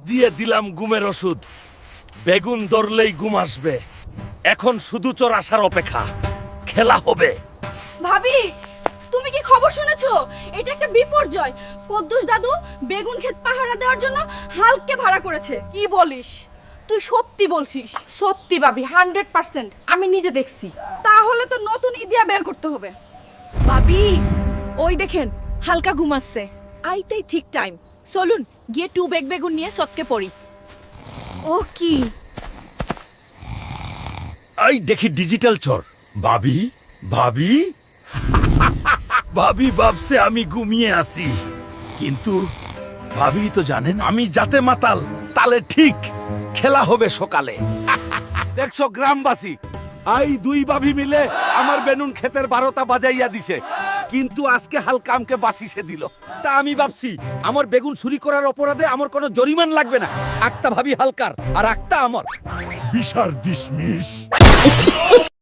দিয়ে দিলাম ঘুমের ওষুধ। বেগুন ধরলেই ঘুম আসবে। এখন শুধু চোর আসার অপেক্ষা। খেলা হবে। ভাবি, তুমি কি খবর শুনেছো? এটা একটা বিপর্যয়। কদ্দুস দাদু বেগুন ক্ষেত পাহারা দেওয়ার জন্য হালকে ভাড়া করেছে। কি বলিস? তুই সত্যি বলছিস? সত্যি ভাবি, 100%। আমি নিজে দেখছি। তাহলে তো নতুন ইদিয়া বের করতে হবে। ভাবি, ওই দেখেন হালকা ঘুমাচ্ছে। আইতেই ঠিক টাইম। চলুন গিয়ে টু বেগ বেগুন নিয়ে সৎকে পড়ি। ও কি? এই দেখি ডিজিটাল চোর। ভাবি, ভাবি ভাবি ভাবছে আমি ঘুমিয়ে আছি, কিন্তু ভাবি তো জানেন আমি যাতে মাতাল তালে ঠিক। খেলা হবে সকালে। দেখছো গ্রামবাসী, আই দুই ভাবি মিলে আমার বেনুন ক্ষেতের 12টা বাজাইয়া দিছে, কিন্তু আজকে হালকা আমকে বাসিসে দিল। তা আমি ভাবছি আমার বেগুন চুরি করার অপরাধে আমার কোনো জরিমান লাগবে না। একটা ভাবি হালকার আর একটা আমার। বিশার ডিসমিস।